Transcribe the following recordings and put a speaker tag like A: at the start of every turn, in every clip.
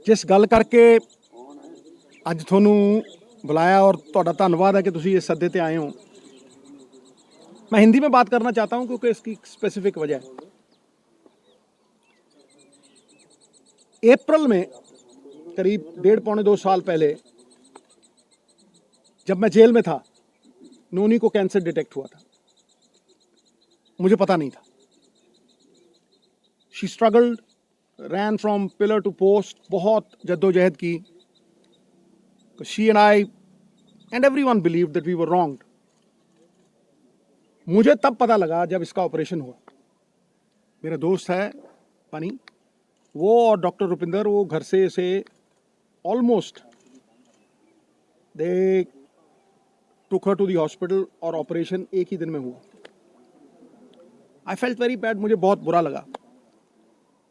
A: जिस गल करके अज थोनू बुलाया और तुहाडा धन्नवाद है कि तुसीं इस सद्दे ते आए हो। मैं हिंदी में बात करना चाहता हूं क्योंकि इसकी स्पेसिफिक वजह है। अप्रैल में करीब 1.5-2 साल पहले जब मैं जेल में था, नोनी को कैंसर डिटेक्ट हुआ था। मुझे पता नहीं था। She struggled, ran from pillar to post, बहुत जद्दोजहद की। She and I and everyone believed that we were wronged. मुझे तब पता लगा जब इसका ऑपरेशन हुआ। मेरा दोस्त है पानी, वो और डॉक्टर रुपिंदर, वो घर से इसे almost they took her to the hospital और ऑपरेशन एक ही दिन में हुआ। आई फेल्ट वेरी बैड, मुझे बहुत बुरा लगा।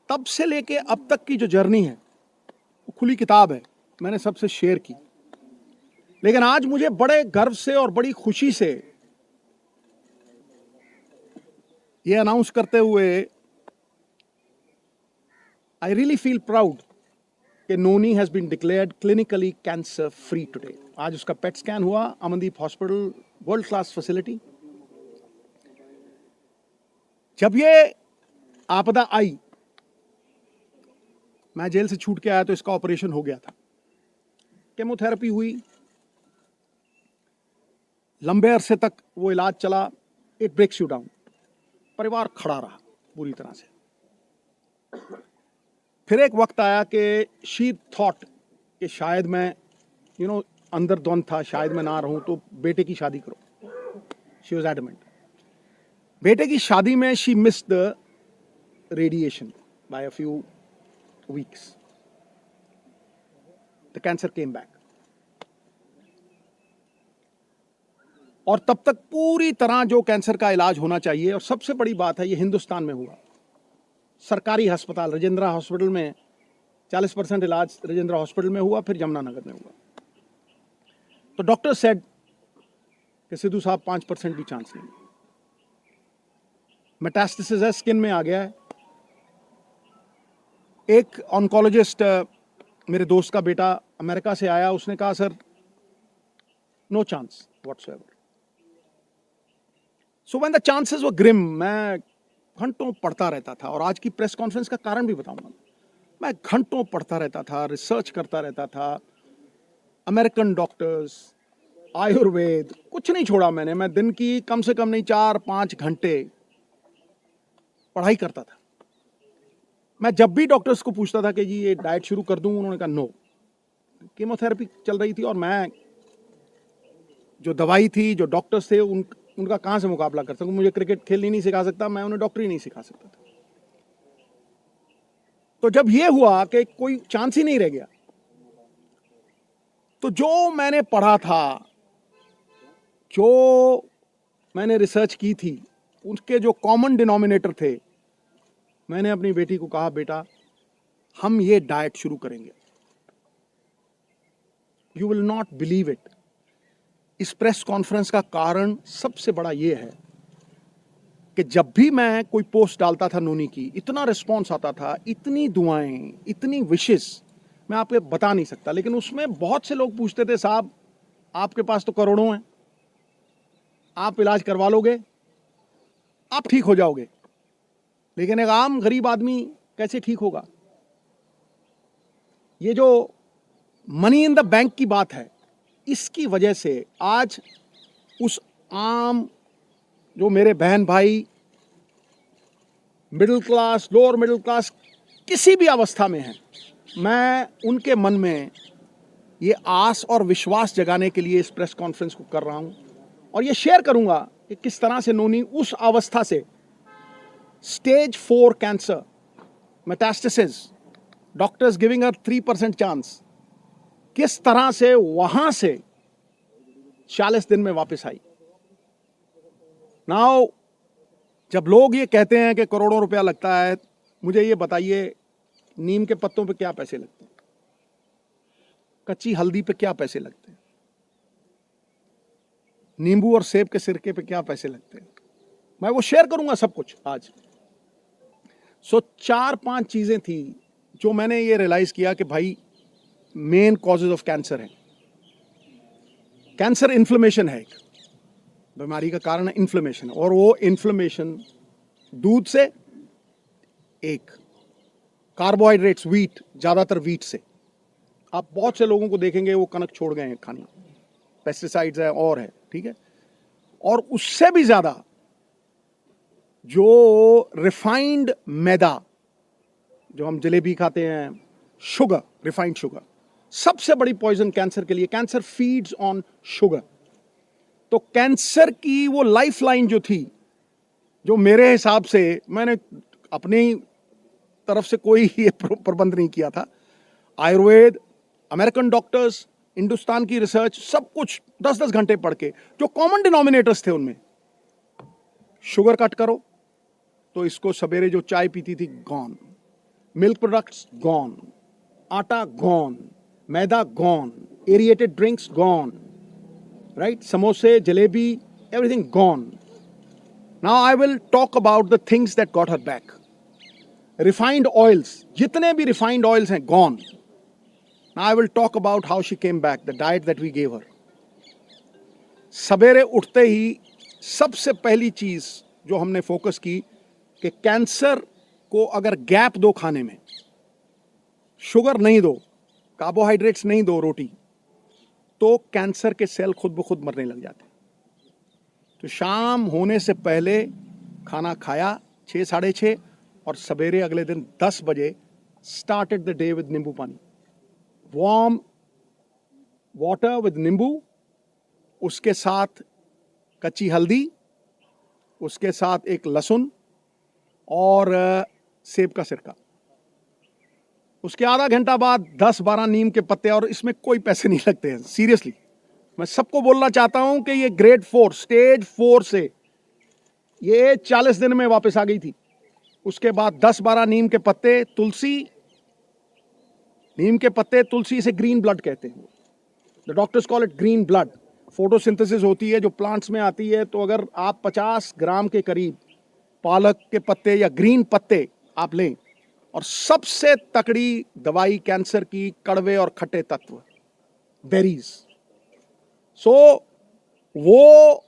A: तब से लेके अब तक की जो जर्नी है वो खुली किताब है, मैंने सबसे शेयर की। लेकिन आज मुझे बड़े गर्व से और बड़ी खुशी से ये अनाउंस करते हुए आई रियली फील प्राउड कि Noni has been declared clinically cancer free today. आज उसका पेट स्कैन हुआ, Amandeep hospital, world class facility. जब ये आपदा आई, मैं जेल से छूट के आया तो इसका ऑपरेशन हो गया था। केमोथेरेपी हुई, लंबे अरसे तक वो इलाज चला। It breaks you down. परिवार खड़ा रहा पूरी तरह से। फिर एक वक्त आया कि शी थॉट कि शायद मैं अंदर द्वंद था, शायद मैं ना रहूं, तो बेटे की शादी करो। She was adamant. बेटे की शादी में she missed the radiation by a few weeks. The cancer came back. और तब तक पूरी तरह जो कैंसर का इलाज होना चाहिए, और सबसे बड़ी बात है ये हिंदुस्तान में हुआ। सरकारी अस्पताल राजेंद्रा हॉस्पिटल में 40% इलाज राजेंद्रा हॉस्पिटल में हुआ, फिर यमुनानगर में हुआ। तो डॉक्टर सेड कि सिद्धू साहब 5% भी चांस नहीं। मेटास्टेसिस है, स्किन में आ गया है। एक ऑन्कोलॉजिस्ट, मेरे दोस्त का बेटा अमेरिका से आया, उसने कहा sir no chance whatsoever. So when the chances were grim, मैं घंटों पढ़ता रहता था। और आज की प्रेस कॉन्फ्रेंस का कारण भी बताऊंगा। मैं घंटों पढ़ता रहता था, रिसर्च करता रहता था। अमेरिकन डॉक्टर्स, आयुर्वेद, कुछ नहीं छोड़ा मैंने। मैं दिन की कम से कम नहीं 4-5 घंटे पढ़ाई करता था। मैं जब भी डॉक्टर्स को पूछता था कि जी ये डाइट शुरू कर दूं, उन्होंने कहा नो। कीमोथेरेपी चल रही थी और मैं जो दवाई थी, जो डॉक्टर्स थे, उनका कहां से मुकाबला कर सकूं। मुझे क्रिकेट खेलनी नहीं सिखा सकता, मैं उन्हें डॉक्टरी नहीं सिखा सकता था। तो जब ये हुआ कि कोई चांस ही नहीं रह गया, तो जो मैंने पढ़ा था, जो मैंने रिसर्च की थी, उसके जो कॉमन डिनोमिनेटर थे, मैंने अपनी बेटी को कहा बेटा हम ये डाइट शुरू करेंगे। You will not believe it. इस प्रेस कॉन्फ्रेंस का कारण सबसे बड़ा ये है कि जब भी मैं कोई पोस्ट डालता था नोनी की, इतना रिस्पॉन्स आता था, इतनी दुआएं, इतनी विशेस, मैं आपको बता नहीं सकता। लेकिन उसमें बहुत से लोग पूछते थे साहब आपके पास तो करोड़ों हैं, आप इलाज करवा लोगे, आप ठीक हो जाओगे, लेकिन एक आम गरीब आदमी कैसे ठीक होगा। ये जो मनी इन द बैंक की बात है, इसकी वजह से आज उस आम जो मेरे बहन भाई middle class, lower middle class, किसी भी अवस्था में हैं, मैं उनके मन में ये आस और विश्वास जगाने के लिए इस प्रेस कॉन्फ्रेंस को कर रहा हूं। और ये शेयर करूंगा कि किस तरह से नोनी उस अवस्था से, stage 4 cancer, metastasis, doctors giving her 3% chance, किस तरह से वहां से 40 दिन में वापस आई। नाउ जब लोग ये कहते हैं कि करोड़ों रुपया लगता है, मुझे ये बताइए नीम के पत्तों पे क्या पैसे लगते हैं, कच्ची हल्दी पे क्या पैसे लगते हैं, नींबू और सेब के सिरके पे क्या पैसे लगते हैं। मैं वो शेयर करूंगा सब कुछ आज। सो 4-5 चीजें थी जो मैंने ये रियलाइज किया कि भाई मेन कॉजेज ऑफ कैंसर है। कैंसर इन्फ्लेमेशन है, एक बीमारी का कारण है इन्फ्लेमेशन, और वो इन्फ्लेमेशन दूध से, एक कार्बोहाइड्रेट्स व्हीट, ज्यादातर व्हीट से। आप बहुत से लोगों को देखेंगे वो कनक छोड़ गए हैं खानी, पेस्टिसाइड्स है और है, ठीक है। और उससे भी ज्यादा जो रिफाइंड मैदा, जो हम जलेबी खाते हैं, शुगर, रिफाइंड शुगर, सबसे बड़ी पॉइजन कैंसर के लिए। Cancer feeds on sugar. तो कैंसर की वो लाइफ लाइन जो थी, जो मेरे हिसाब से, मैंने अपनी तरफ से कोई ये प्रबंध नहीं किया था, आयुर्वेद, अमेरिकन डॉक्टर्स, हिंदुस्तान की रिसर्च, सब कुछ 10-10 घंटे पढ़ के, जो कॉमन डिनोमिनेटर्स थे उनमें, शुगर कट करो, तो इसको सवेरे जो चाय पीती थी gone, milk products gone, atta gone, maida gone, aerated drinks gone, right, समोसे, jalebi, everything gone. Now I will talk about the things that got her back. Refined oils, जितने भी रिफाइंड ऑयल्स हैं gone. Now I will talk about how she came back, the diet that we gave her. सवेरे उठते ही सबसे पहली चीज जो हमने फोकस की कि कैंसर को अगर गैप दो खाने में, शुगर नहीं दो, कार्बोहाइड्रेट्स नहीं दो, रोटी, तो कैंसर के सेल खुद ब खुद मरने लग जाते। तो शाम होने से पहले खाना खाया 6-6:30, और सवेरे अगले दिन 10 बजे स्टार्टेड द डे विद नींबू पानी, वार्म वाटर विद नींबू, उसके साथ कच्ची हल्दी, उसके साथ एक लहसुन और सेब का सिरका। उसके आधा घंटा बाद 10-12 नीम के पत्ते, और इसमें कोई पैसे नहीं लगते हैं, सीरियसली। मैं सबको बोलना चाहता हूं कि ये ग्रेड 4, स्टेज 4 से ये 40 दिन में वापस आ गई थी। उसके बाद 10-12 नीम के पत्ते, तुलसी, नीम के पत्ते, तुलसी से ग्रीन ब्लड कहते हैं, the doctors call it green blood. Photosynthesis होती है जो प्लांट्स में आती है, तो अगर आप 50 ग्राम के करीब पालक के पत्ते या ग्रीन पत्ते आप लें, और सबसे तकड़ी दवाई कैंसर की, कड़वे और खट्टे तत्व, बेरीज। सो वो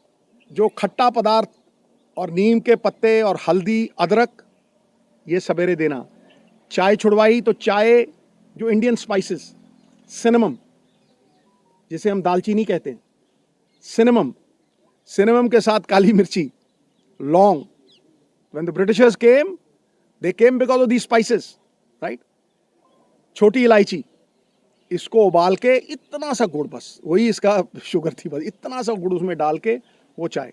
A: जो खट्टा पदार्थ और नीम के पत्ते और हल्दी, अदरक, ये सवेरे देना। चाय छुड़वाई तो चाय, जो इंडियन स्पाइसेस, सिनेमम, जिसे हम दालचीनी कहते हैं, सिनेमम, सिनेमम के साथ काली मिर्ची, लौंग। When the Britishers came, they came because of these spices, right? छोटी इलायची, इसको उबाल के इतना सा गुड़, बस वही इसका शुगर थी, बस इतना सा गुड़ उसमें डाल के वो चाय,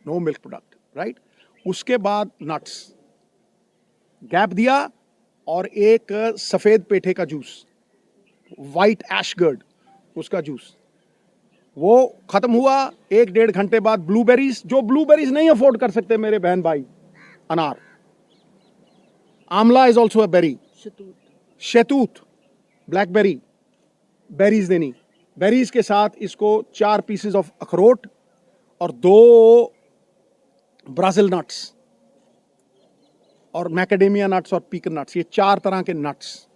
A: नो मिल्क प्रोडक्ट, राइट। उसके बाद नट्स, गैप दिया, और एक सफेद पेठे का जूस, वाइट एशगर्ड, उसका जूस, वो खत्म हुआ। 1-1.5 घंटे बाद ब्लूबेरीज, जो ब्लूबेरीज नहीं अफोर्ड कर सकते मेरे बहन भाई, अनार, आंवला इज ऑल्सो अ बेरी, शहतूत, ब्लैकबेरी, बेरीज देनी। बेरीज के साथ इसको 4 पीसेस ऑफ अखरोट और 2 ब्राजील नट्स और मैकेडेमिया नट्स और पीकन नट्स, ये 4 तरह के नट्स,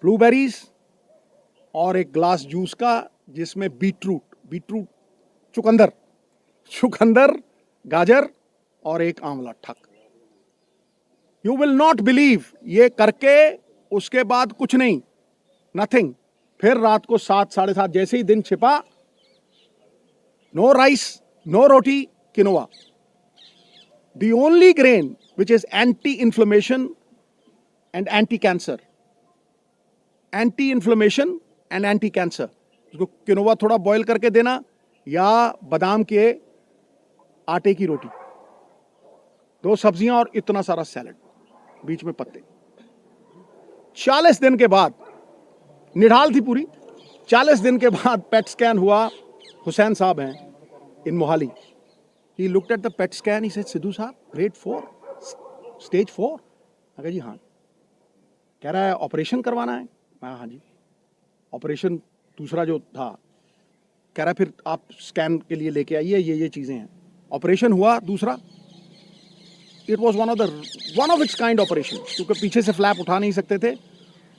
A: ब्लूबेरीज, और एक ग्लास जूस का जिसमें बीटरूट, चुकंदर, गाजर और एक आंवला, ठक। यू विल नॉट बिलीव, ये करके उसके बाद कुछ नहीं, नथिंग। फिर रात को 7-7:30 जैसे ही दिन छिपा, no rice, no roti, quinoa, the only grain which is anti-inflammation and anti-cancer, anti-inflammation and anti-cancer। उसको किनोवा थोड़ा बॉईल करके देना, या बादाम के आटे की रोटी, 2 सब्जियां और इतना सारा सैलेड, बीच में पत्ते। 40 दिन के बाद, निढाल थी पूरी, 40 दिन के बाद पेट स्कैन हुआ। हुसैन साहब हैं in Mohali, he looked at the PET scan, he said, Sidhu Sahab, grade 4, stage 4। अगर जी हाँ। कह रहा है ऑपरेशन करवाना है। मैं हाँ जी। ऑपरेशन दूसरा जो था, कह रहा फिर आप स्कैन के लिए लेके आइए, ये चीजें हैं। ऑपरेशन हुआ दूसरा, it was one of its kind operation, क्योंकि पीछे से फ्लैप उठा नहीं सकते थे,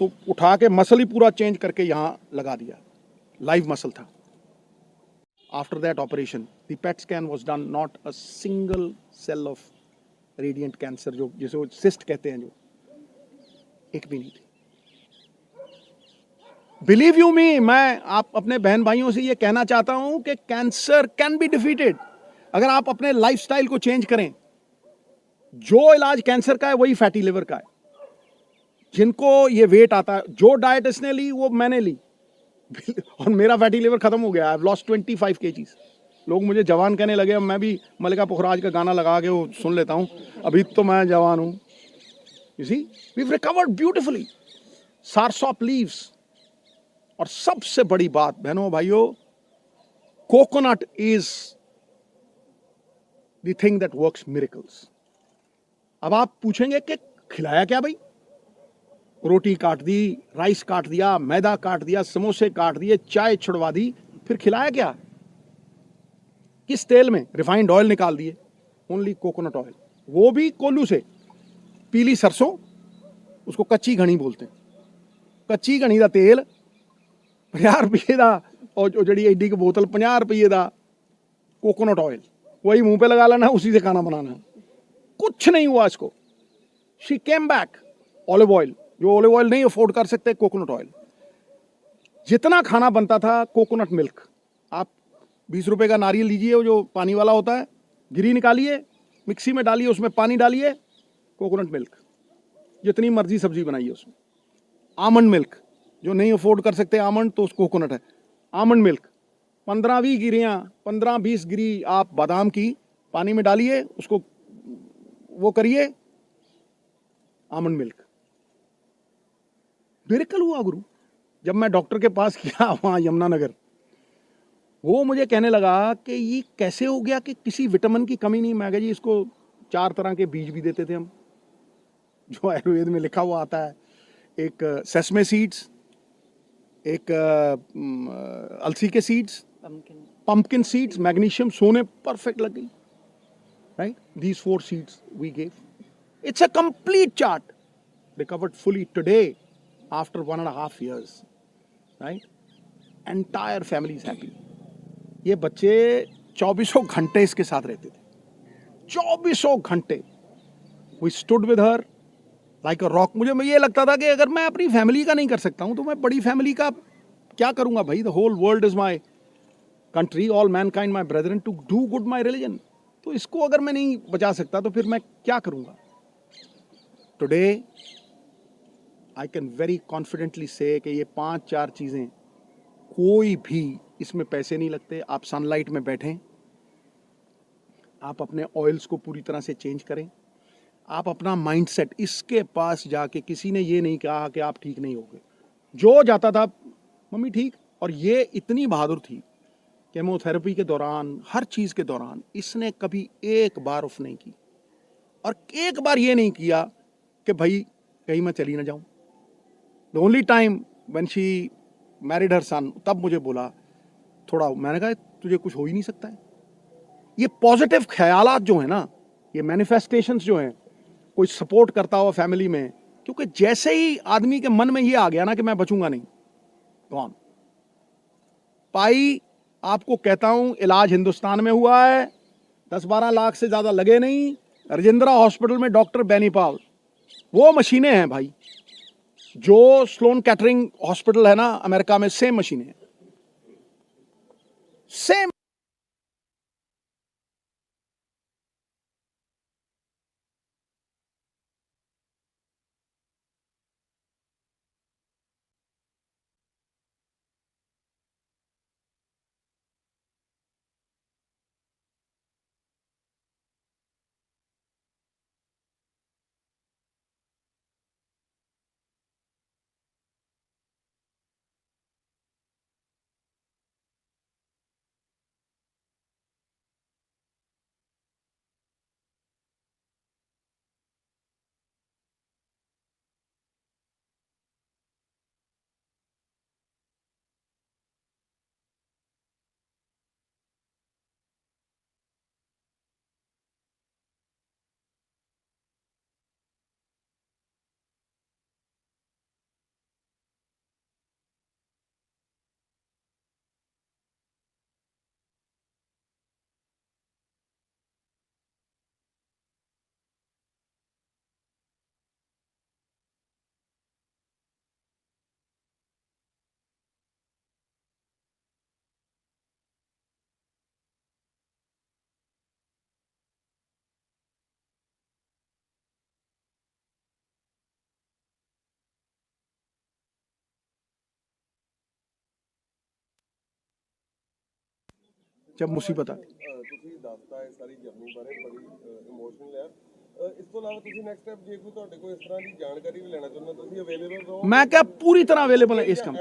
A: तो उठा के मसल ही पूरा चेंज करके यहाँ लगा दिया, लाइव मसल था. After that operation the PET scan was done, not a single cell of radiant cancer, जो जिसे वो सिस्ट कहते हैं, जो एक भी नहीं थी. बिलीव यू मी, मैं आप अपने बहन भाइयों से ये कहना चाहता हूं कि कैंसर कैन बी डिफीटेड अगर आप अपने लाइफस्टाइल को चेंज करें. जो इलाज कैंसर का है वही फैटी लिवर का है. जिनको ये वेट आता है, जो डाइट इसने ली वो मैंने ली और मेरा फैटी लिवर खत्म हो गया. I have lost 25 kgs. लोग मुझे जवान कहने लगे. अब मैं भी मल्लिका पुखराज का गाना लगा के वो सुन लेता हूं, अभी तो मैं जवान हूं. You see, we have recovered beautifully. Soursop leaves. और सबसे बड़ी बात बहनों भाइयों, coconut is the thing that works miracles. अब आप पूछेंगे कि खिलाया क्या भाई? रोटी काट दी, राइस काट दिया, मैदा काट दिया, समोसे काट दिए, चाय छुड़वा दी, फिर खिलाया क्या? किस तेल में? रिफाइंड ऑयल निकाल दिए. ओनली कोकोनट ऑयल, वो भी कोल्लू से. पीली सरसों, उसको कच्ची घनी बोलते हैं. कच्ची घनी का तेल 50 रुपये का, और जड़ी एडी की बोतल 50 रुपये का कोकोनट ऑयल, वही मुंह पे लगा लेना, उसी से खाना बनाना. कुछ नहीं हुआ इसको. She came back. Olive oil, जो ऑलिव ऑयल नहीं अफोर्ड कर सकते, कोकोनट ऑयल. जितना खाना बनता था कोकोनट मिल्क. आप 20 रुपए का नारियल लीजिए, वो जो पानी वाला होता है, गिरी निकालिए, मिक्सी में डालिए, उसमें पानी डालिए, कोकोनट मिल्क. जितनी मर्जी सब्जी बनाइए उसमें. आमंड मिल्क, जो नहीं अफोर्ड कर सकते आमंड, तो कोकोनट है. आमंड मिल्क 15-20 गिरियां, 15-20 गिरी आप बादाम की पानी में डालिए, उसको वो करिए, आमंड मिल्क. मिरेकल हुआ गुरु. जब मैं डॉक्टर के पास गया वहां यमुनानगर, वो मुझे कहने लगा कि ये कैसे हो गया कि किसी विटामिन की कमी नहीं. मैं कहा जी, इसको 4 तरह के बीज भी देते थे हम, जो आयुर्वेद में लिखा हुआ आता है. एक सेसमे सीड्स, एक अलसी के सीड्स, पंपकिन सीड्स, मैग्नीशियम, सोने परफेक्ट लग गई. Right, these 4 seeds we gave. It's a complete chart. Recovered fully today after 1.5 years. Right? Entire family is happy. ये बच्चे 24 घंटे इसके साथ रहते थे. 24 घंटे. We stood with her like a rock. मुझे ये लगता था कि अगर मैं अपनी फैमिली का नहीं कर सकता हूं तो मैं बड़ी फैमिली का क्या करूंगा भाई. The whole world is my country, all mankind my brethren, to do good my religion. तो इसको अगर मैं नहीं बचा सकता तो फिर मैं क्या करूंगा. Today I can very confidently से कि ये 5-4 चीज़ें, कोई भी इसमें पैसे नहीं लगते. आप सनलाइट में बैठें, आप अपने ऑयल्स को पूरी तरह से चेंज करें, आप अपना माइंडसेट, इसके पास जाके किसी ने ये नहीं कहा कि आप ठीक नहीं होगे. जो जाता था, मम्मी ठीक. और ये इतनी बहादुर थी, केमोथेरेपी के दौरान, हर चीज़ के दौरान इसने कभी एक बार ऑफ नहीं की. और एक बार ये नहीं किया कि भाई कहीं मैं चली ना जाऊं. The only time when she married her son, तब मुझे बोला थोड़ा. मैंने कहा तुझे कुछ हो ही नहीं सकता है. ये पॉजिटिव ख्यालात जो है ना, ये मैनिफेस्टेशंस जो हैं, कोई सपोर्ट करता हुआ फैमिली में, क्योंकि जैसे ही आदमी के मन में ये आ गया ना कि मैं बचूंगा नहीं, गॉन. पाई, आपको कहता हूं, इलाज हिंदुस्तान में हुआ है. 10-12 लाख से ज्यादा लगे नहीं. राजेंद्रा हॉस्पिटल में डॉक्टर बेनीपाल, वो मशीनें हैं भाई. जो स्लोन कैटरिंग हॉस्पिटल है ना अमेरिका में, सेम मशीनें, सेम. जब मुसीबत आती।
B: ਤੁਸੀਂ ਦੱਸਤਾ ਹੈ ਸਾਰੀ ਜਰਨੀ ਬਾਰੇ ਬੜੀ ਇਮੋਸ਼ਨਲ ਹੈ। ਇਸ ਤੋਂ ਇਲਾਵਾ ਤੁਸੀਂ ਨੈਕਸਟ ਸਟੈਪ ਜੇ ਕੋਈ ਤੁਹਾਡੇ ਕੋਲ ਇਸ ਤਰ੍ਹਾਂ ਦੀ ਜਾਣਕਾਰੀ ਵੀ ਲੈਣਾ ਚਾਹੁੰਦੇ ਤੁਸੀਂ ਅਵੇਲੇਬਲ ਰਹੋ।
A: मैं क्या पूरी तरह अवेलेबल है इस काम।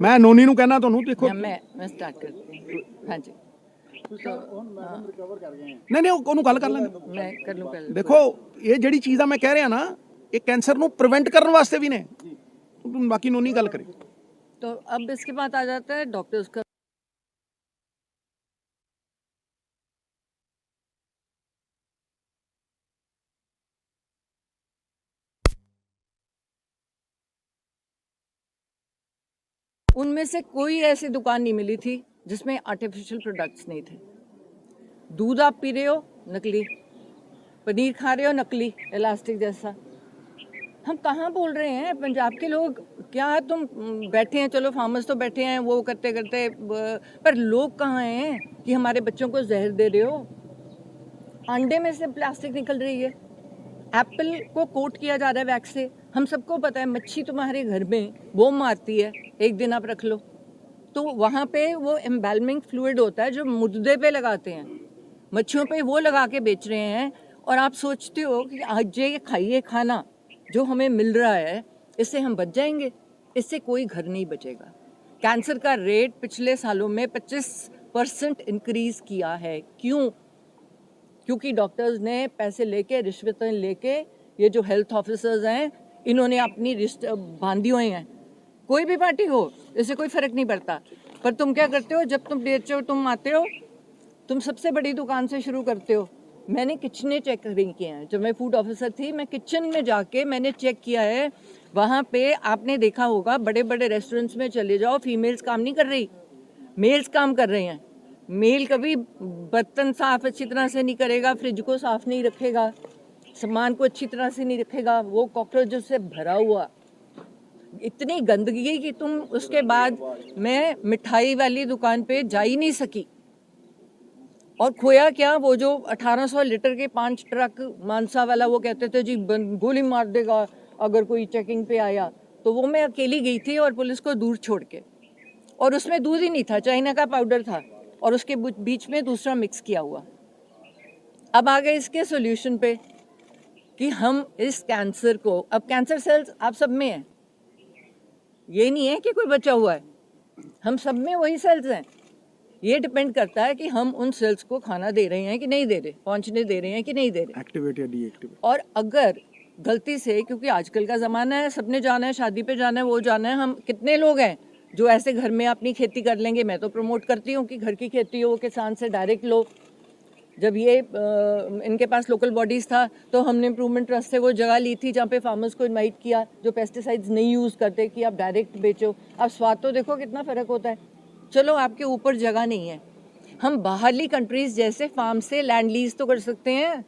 A: मैं नोनी नू कहना ਤੁਹਾਨੂੰ देखो
C: मैं स्टार्ट करती हूँ। हाँ जी
A: नहीं नहीं ਉਹਨੂੰ ਗੱਲ ਕਰ ਲੈਂਦੇ।
C: मैं कर लूँ पहले।
A: ਦੇਖੋ ਇਹ ਜਿਹੜੀ ਚੀਜ਼ਾਂ ਮੈਂ ਕਹਿ ਰਿਹਾ ਨਾ ਇਹ ਕੈਂਸਰ ਨੂੰ ਪ੍ਰੀਵੈਂਟ ਕਰਨ ਵਾਸਤੇ ਵੀ ਨੇ। ਬਾਕੀ ਨੋਨੀ ਗੱਲ ਕਰੇ।
C: तो अब इसके बाद आ जाता है डॉक्टर्स का। उनमें से कोई ऐसी दुकान नहीं मिली थी जिसमें आर्टिफिशियल प्रोडक्ट्स नहीं थे। दूध आप पी रहे हो नकली, पनीर खा रहे हो नकली इलास्टिक जैसा। हम कहाँ बोल रहे हैं पंजाब के लोग, क्या तुम बैठे हैं, चलो फार्मर्स तो बैठे हैं वो करते करते, पर लोग कहाँ हैं कि हमारे बच्चों को जहर दे रहे हो। अंडे में से प्लास्टिक निकल रही है, एप्पल को कोट किया जा रहा है वैक्स से। हम सबको पता है मच्छी तुम्हारे घर में वो मारती है, एक दिन आप रख लो तो वहाँ पे वो एम्बैलमिंग फ्लूइड होता है जो मुर्दे पे लगाते हैं, मच्छियों पे वो लगा के बेच रहे हैं। और आप सोचते हो कि आज ये खाइए खाना जो हमें मिल रहा है इससे हम बच जाएंगे, इससे कोई घर नहीं बचेगा। कैंसर का रेट पिछले सालों में 25% इंक्रीज किया है। क्यों? क्योंकि डॉक्टर्स ने पैसे लेके, रिश्वतें लेके, ये जो हेल्थ ऑफिसर्स हैं इन्होंने अपनी रिश्ते बांधी हुई हैं। कोई भी पार्टी हो इससे कोई फर्क नहीं पड़ता, पर तुम क्या करते हो जब तुम बेचो, तुम आते हो, तुम सबसे बड़ी दुकान से शुरू करते हो। मैंने किचने चेक किए हैं, जब मैं फूड ऑफिसर थी मैं किचन में जाके मैंने चेक किया है। वहाँ पे आपने देखा होगा बड़े बड़े रेस्टोरेंट्स में चले जाओ, फीमेल्स काम नहीं कर रही, मेल्स काम कर रहे हैं। मेल कभी बर्तन साफ अच्छी तरह से नहीं करेगा, फ्रिज को साफ नहीं रखेगा, सामान को अच्छी तरह से नहीं रखेगा, वो कॉकरोचों से भरा हुआ, इतनी गंदगी कि तुम उसके बाद मैं मिठाई वाली दुकान पे जा ही नहीं सकी। और खोया क्या, वो जो 1800 लीटर के 5 ट्रक मानसा वाला वो कहते थे जी गोली मार देगा अगर कोई चेकिंग पे आया, तो वो मैं अकेली गई थी और पुलिस को दूर छोड़ के, और उसमें दूध ही नहीं था, चाइना का पाउडर था और उसके बीच में दूसरा मिक्स किया हुआ। अब आ गए इसके सॉल्यूशन पे कि हम इस कैंसर को, अब कैंसर सेल्स आप सब में है, ये नहीं है कि कोई बचा हुआ है, हम सब में वही सेल्स हैं। ये डिपेंड करता है कि हम उन सेल्स को खाना दे रहे हैं कि नहीं दे रहे, पहुंचने दे रहे हैं कि नहीं दे रहे,
A: एक्टिवेट या डीएक्टिवेट।
C: और अगर गलती से, क्योंकि आजकल का ज़माना है, सबने जाना है, शादी पे जाना है, वो जाना है, हम कितने लोग हैं जो ऐसे घर में अपनी खेती कर लेंगे। मैं तो प्रमोट करती हूँ कि घर की खेती हो, किसान से डायरेक्ट लो। जब ये इनके पास लोकल बॉडीज़ था तो हमने इम्प्रूवमेंट ट्रस्ट से वो जगह ली थी जहाँ पे फार्मर्स को इनवाइट किया जो पेस्टिसाइड्स नहीं यूज़ करते कि आप डायरेक्ट बेचो। अब स्वाद तो देखो कितना फ़र्क होता है। चलो आपके ऊपर जगह नहीं है, हम बाहरली कंट्रीज़ जैसे फार्म से लैंड लीज तो कर सकते हैं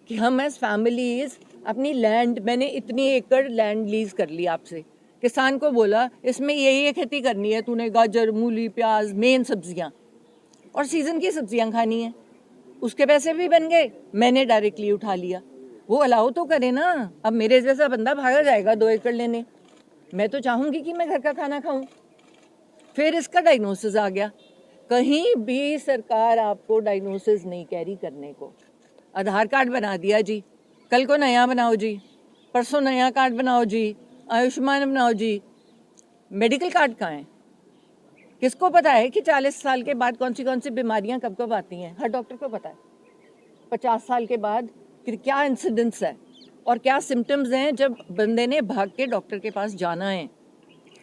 C: कि हम एज फैमिलीज अपनी लैंड, मैंने इतनी एकड़ लैंड लीज कर ली आपसे, किसान को बोला इसमें यही खेती करनी है, तूने गाजर, मूली, प्याज, मेन सब्जियां और सीज़न की सब्जियां खानी है, उसके पैसे भी बन गए, मैंने डायरेक्टली उठा लिया। वो अलाउ तो करे ना। अब मेरे जैसा बंदा भागा जाएगा 2 एकड़ लेने, मैं तो चाहूँगी कि मैं घर का खाना खाऊँ। फिर इसका डायग्नोसिस आ गया, कहीं भी सरकार आपको डायग्नोसिस नहीं कैरी करने को। आधार कार्ड बना दिया जी, कल को नया बनाओ जी, परसों नया कार्ड बनाओ जी, आयुष्मान बनाओ जी, मेडिकल कार्ड कहाँ है? किसको पता है कि 40 साल के बाद कौन सी बीमारियां कब कब आती हैं? हर डॉक्टर को पता है 50 साल के बाद कि क्या इंसिडेंस है और क्या सिम्टम्स हैं जब बंदे ने भाग के डॉक्टर के पास जाना है।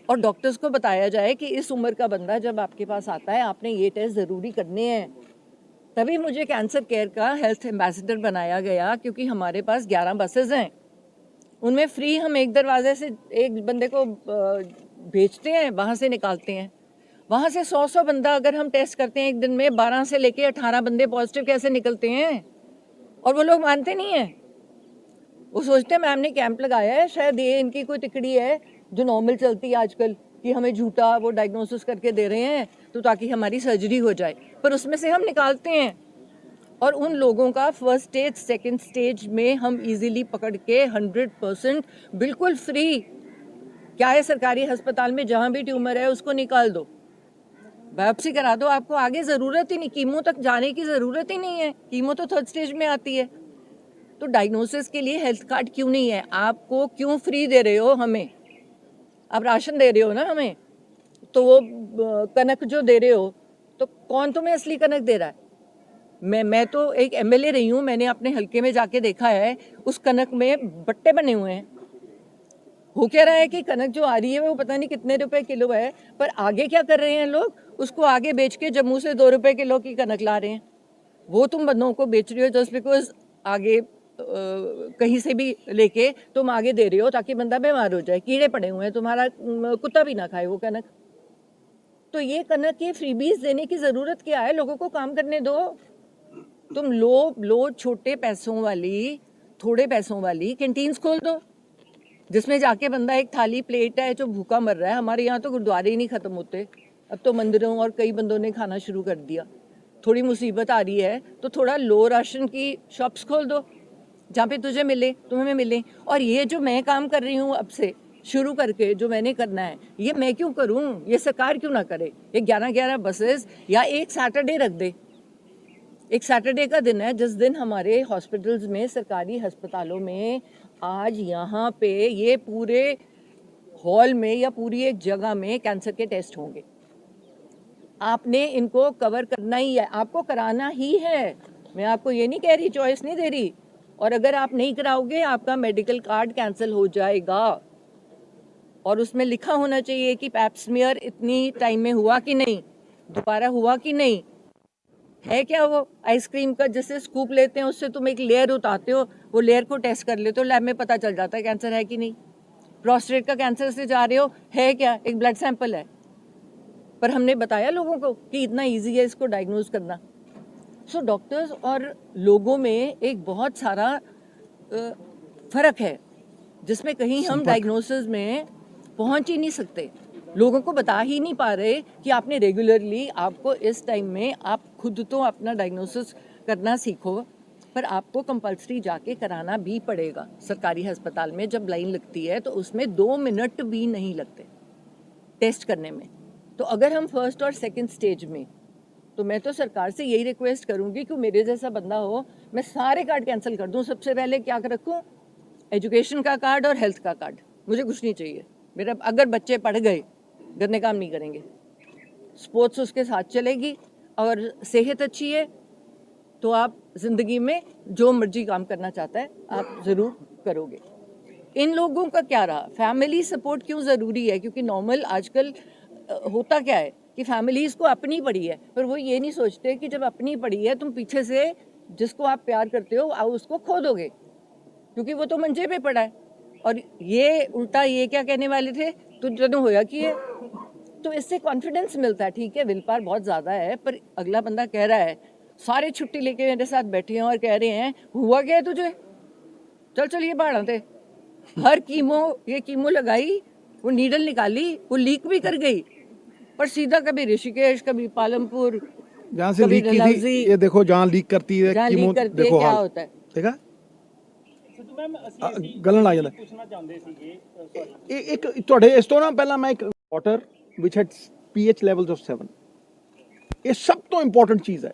C: और डॉक्टर्स को बताया जाए कि इस उम्र का बंदा जब आपके पास आता है आपने ये टेस्ट ज़रूरी करने हैं। तभी मुझे कैंसर केयर का हेल्थ एम्बेसडर बनाया गया, क्योंकि हमारे पास 11 बसेज हैं, उनमें फ्री हम एक दरवाजे से एक बंदे को भेजते हैं, वहाँ से निकालते हैं। वहाँ से 100 बंदा अगर हम टेस्ट करते हैं एक दिन में, 12 से लेके 18 बंदे पॉजिटिव कैसे निकलते हैं? और वो लोग मानते नहीं हैं, वो सोचते हैं मैम ने कैंप लगाया है, शायद ये इनकी कोई तिकड़ी है जो नॉर्मल चलती है आजकल कि हमें झूठा वो डायग्नोसिस करके दे रहे हैं तो ताकि हमारी सर्जरी हो जाए, पर उसमें से हम निकालते हैं। और उन लोगों का फर्स्ट स्टेज, सेकंड स्टेज में हम इजीली पकड़ के 100% बिल्कुल फ्री, क्या है सरकारी अस्पताल में जहाँ भी ट्यूमर है उसको निकाल दो, बायोप्सी करा दो, आपको आगे ज़रूरत ही नहीं, कीमो तक जाने की ज़रूरत ही नहीं है, कीमो तो 3rd स्टेज में आती है। तो डायग्नोसिस के लिए हेल्थ कार्ड क्यों नहीं है? आपको क्यों फ्री दे रहे हो हमें? आप राशन दे रहे हो ना हमें, तो वो कनक जो दे रहे हो, तो कौन तुम्हें असली कनक दे रहा है? मैं तो एक एमएलए रही हूँ, मैंने अपने हलके में जाके देखा है, उस कनक में बट्टे बने हुए हैं। हो क्या रहा है कि कनक जो आ रही है वो पता नहीं कितने रुपए किलो है, पर आगे क्या कर रहे हैं लोग, उसको आगे बेच के जम्मू से 2 रुपए किलो की कनक ला रहे हैं। वो तुम बंदों को बेच रहे हो जस्ट बिकॉज आगे कहीं से भी लेके तुम आगे दे रहे हो ताकि बंदा बीमार हो जाए, कीड़े पड़े हुए हैं, तुम्हारा कुत्ता भी ना खाए वो कनक। तो ये कनक के फ्रीबीज देने की जरूरत क्या है? लोगों को काम करने दो। तुम लो छोटे पैसों वाली, थोड़े पैसों वाली कैंटीन्स खोल दो, जिसमें जाके बंदा एक थाली प्लेट है जो भूखा मर रहा है। हमारे यहाँ तो गुरुद्वारे ही नहीं खत्म होते, अब तो मंदिरों और कई बंदों ने खाना शुरू कर दिया। थोड़ी मुसीबत आ रही है तो थोड़ा लो राशन की शॉप्स खोल दो, जहाँ पे तुझे मिले, तुम्हें मिले। और ये जो मैं काम कर रही हूँ अब से शुरू करके, जो मैंने करना है, ये मैं क्यों करूँ? ये सरकार क्यों ना करे? ये 11-11 बसेस या एक सैटरडे रख दे। एक सैटरडे का दिन है जिस दिन हमारे हॉस्पिटल्स में, सरकारी अस्पतालों में, आज यहाँ पे ये पूरे हॉल में या पूरी एक जगह में कैंसर के टेस्ट होंगे। आपने इनको कवर करना ही है, आपको कराना ही है। मैं आपको ये नहीं कह रही, चॉइस नहीं दे रही। और अगर आप नहीं कराओगे, आपका मेडिकल कार्ड कैंसिल हो जाएगा। और उसमें लिखा होना चाहिए कि पैप स्मीयर इतनी टाइम में हुआ कि नहीं, दोबारा हुआ कि नहीं। है क्या वो आइसक्रीम का जैसे स्कूप लेते हैं, उससे तुम एक लेयर उतारते हो, वो लेयर को टेस्ट कर लेते हो, लैब में पता चल जाता है कैंसर है कि नहीं। प्रोस्टेट का कैंसर से जा रहे हो, है क्या, एक ब्लड सैंपल है, पर हमने बताया लोगों को कि इतना इजी है इसको डायग्नोज करना। सो डॉक्टर्स और लोगों में एक बहुत सारा फर्क है, जिसमें कहीं हम डायग्नोसिस में पहुंच ही नहीं सकते। लोगों को बता ही नहीं पा रहे कि आपने रेगुलरली, आपको इस टाइम में आप खुद तो अपना डायग्नोसिस करना सीखो, पर आपको कंपल्सरी जाके कराना भी पड़ेगा। सरकारी अस्पताल में जब लाइन लगती है तो उसमें 2 मिनट भी नहीं लगते टेस्ट करने में। तो अगर हम 1st और 2nd स्टेज में, तो मैं तो सरकार से यही रिक्वेस्ट करूंगी कि मेरे जैसा बंदा हो, मैं सारे कार्ड कैंसिल कर दूं। सबसे पहले क्या रखूं? एजुकेशन का कार्ड और हेल्थ का कार्ड। मुझे कुछ नहीं चाहिए। मेरा अगर बच्चे पढ़ गए, गंदे काम नहीं करेंगे, स्पोर्ट्स उसके साथ चलेगी, और सेहत अच्छी है तो आप जिंदगी में जो मर्जी काम करना चाहता है आप जरूर करोगे। इन लोगों का क्या रहा? फैमिली सपोर्ट क्यों ज़रूरी है? क्योंकि नॉर्मल आजकल होता क्या है कि फैमिलीज़ को अपनी पड़ी है, पर वो ये नहीं सोचते कि जब अपनी पड़ी है, तुम पीछे से जिसको आप प्यार करते हो उसको खो दोगे, क्योंकि वो तो मंजे पे पड़ा है। और ये उल्टा ये क्या कहने वाले थे, तुझ जनो होया कि है। तो इससे कॉन्फिडेंस मिलता है। ठीक है, विल पावर बहुत ज़्यादा है, पर अगला बंदा कह रहा है, सारे छुट्टी लेके मेरे साथ बैठे हैं और कह रहे हैं हुआ क्या है तुझे, चल ये बाढ़ थे। हर ये कीमो लगाई, वो नीडल निकाली, वो लीक भी कर गई, पर सीधा कभी ऋषिकेश, कभी पालमपुर,
A: जहाँ से लीक की थी, ये देखो जहाँ लीक करती है कीमो, देखो
C: क्या होता है।
A: देखा गलन आ जाता। एक ਤੁਹਾਡੇ ਇਸ ਤੋਂ ਨਾ ਪਹਿਲਾਂ ਮੈਂ ਇੱਕ water which head pH levels of 7, ਇਹ ਸਭ ਤੋਂ ਇੰਪੋਰਟੈਂਟ ਚੀਜ਼ ਹੈ।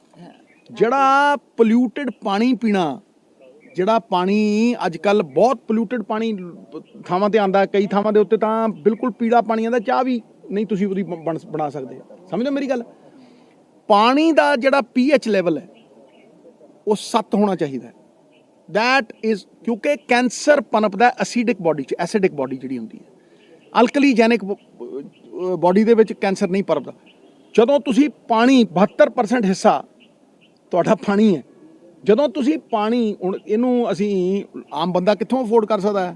A: ਜਿਹੜਾ ਪੋਲਿਊਟਡ ਪਾਣੀ ਪੀਣਾ, ਜਿਹੜਾ ਪਾਣੀ ਅੱਜ ਕੱਲ ਬਹੁਤ ਪੋਲਿਊਟਡ ਪਾਣੀ ਥਾਵਾਂ ਤੇ ਆਂਦਾ, ਕਈ ਥਾਵਾਂ ਦੇ ਉੱਤੇ ਤਾਂ ਬਿਲਕੁਲ ਪੀਲਾ ਪਾਣੀ ਆਂਦਾ, ਚਾਹ ਵੀ ਨਹੀਂ ਤੁਸੀਂ ਉਹਦੀ ਬਣਾ ਸਕਦੇ। ਸਮਝਦੇ ਮੇਰੀ ਗੱਲ? ਪਾਣੀ ਦਾ ਜਿਹੜਾ ਪੀਐਚ ਲੈਵਲ ਹੈ ਉਹ 7 ਹੋਣਾ ਚਾਹੀਦਾ। दैट इज क्योंकि कैंसर पनपदा एसिडिक बॉडी च, एसिडिक बॉडी जिहड़ी हुंदी है, अल्कलीजैनिक बॉडी दे विच कैंसर नहीं पनपदा। जदों तुसी पानी 72% हिस्सा तुहाडा पानी है, जदों तुसी पानी, हुण इहनूं असीं आम बंदा कित्थों अफोर्ड कर सकदा है,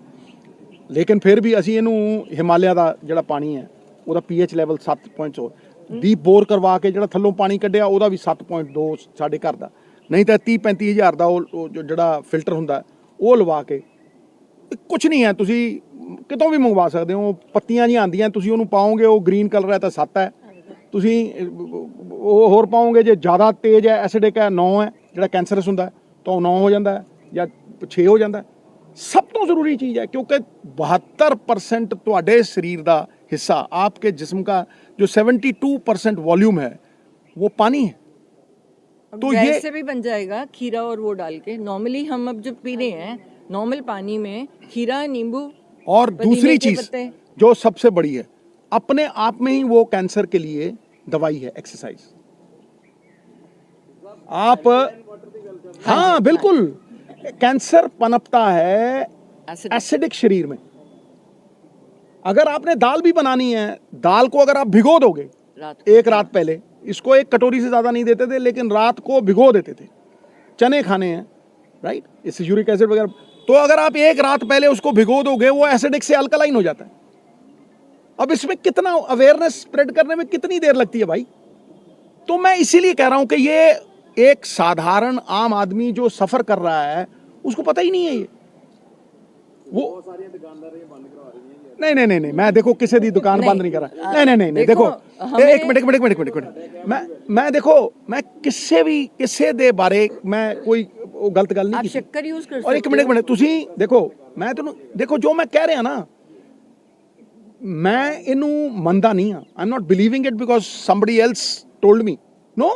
A: लेकिन फिर भी असीं इहनूं हिमालय दा जिहड़ा पानी है ਉਹਦਾ पीएच ਲੈਵਲ 7.4, ਡੀਪ ਬੋਰ ਕਰਵਾ ਕੇ ਜਿਹੜਾ ਥੱਲੋਂ ਪਾਣੀ ਕੱਢਿਆ ਉਹਦਾ ਵੀ 7.2 ਸਾਡੇ ਘਰ ਦਾ, नहीं तो 30-35 हज़ार का जोड़ा फिल्टर होंदा वो लवा के कुछ नहीं है। तुसी कितों भी मंगवा सकते हो, पत्तियां जी आंदियां, तुसी उन्होंने पाओगे, वो ग्रीन कलर है तो 7 है, तुसी होर पाओगे जो ज़्यादा तेज़ है एसिडिक है 9 है, जोड़ा कैंसरस होंदा तो 9 हो जाता है या 6 हो जाता है। ਸਭ ਤੋਂ ਜ਼ਰੂਰੀ ਚੀਜ਼ ਹੈ क्योंकि 72% ਤੁਹਾਡੇ ਸਰੀਰ ਦਾ हिस्सा, आपके जिस्म का जो 72% वॉल्यूम है वो पानी है।
C: तो
A: ये
C: से भी बन जाएगा खीरा और वो डाल के। नॉर्मली हम अब जब पी रहे हैं नॉर्मल पानी में खीरा, नींबू
A: और दूसरी चीज जो सबसे बड़ी है, अपने आप में ही वो कैंसर के लिए दवाई है, एक्सरसाइज। आप हाँ बिल्कुल, कैंसर पनपता है एसिडिक शरीर में। अगर आपने दाल भी बनानी है, दाल को अगर आप भिगो दोगे एक रात पहले, इसको एक कटोरी से ज़्यादा नहीं देते थे लेकिन रात को भिगो देते थे, चने खाने हैं राइट, इससे यूरिक एसिड वगैरह, तो अगर आप एक रात पहले उसको भिगो दोगे वो एसिडिक से अल्कलाइन हो जाता है। अब इसमें कितना अवेयरनेस स्प्रेड करने में कितनी देर लगती है भाई। तो मैं इसीलिए कह रहा हूं कि ये एक साधारण आम आदमी जो सफर कर रहा है उसको पता ही नहीं है। ये वो नहीं नहीं नहीं नहीं, मैं देखो किसी दी दुकान बंद नहीं कर रहा। नहीं नहीं नहीं नहीं, देखो एक मिनट मैं देखो, मैं किसे दे बारे मैं कोई गलत गल नहीं की।
C: शक्कर यूज कर
A: और एक मिनट तुसी देखो, मैं तुहानू देखो जो मैं कह रहा ना, मैं इनू मनदा नहीं हाँ। I am not believing it because somebody else told me. No,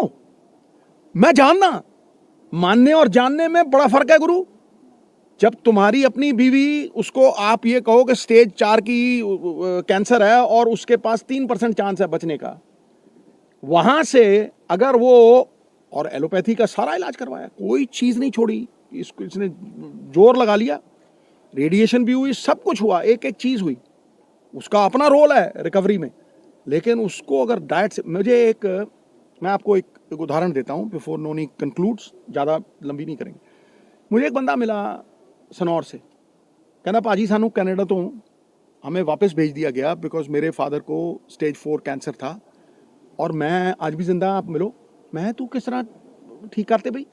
A: मैं जानना, मानने और जानने में बड़ा फर्क है गुरु। जब तुम्हारी अपनी बीवी, उसको आप ये कहो कि स्टेज 4 की कैंसर है और उसके पास 3% चांस है बचने का, वहां से अगर वो, और एलोपैथी का सारा इलाज करवाया, कोई चीज नहीं छोड़ी, इसको इसने जोर लगा लिया, रेडिएशन भी हुई, सब कुछ हुआ, एक एक चीज हुई, उसका अपना रोल है रिकवरी में। लेकिन उसको अगर डाइट से, मैं आपको एक उदाहरण देता हूँ बिफोर नोनी कंक्लूड्स, ज़्यादा लंबी नहीं करेंगे। मुझे एक बंदा मिला सनौर से, कहना भाजी सानू कनाडा तो हमें वापस भेज दिया गया बिकॉज मेरे फादर को स्टेज 4 कैंसर था और मैं आज भी जिंदा, आप मिलो। मैं तू किस तरह ठीक करते भाई?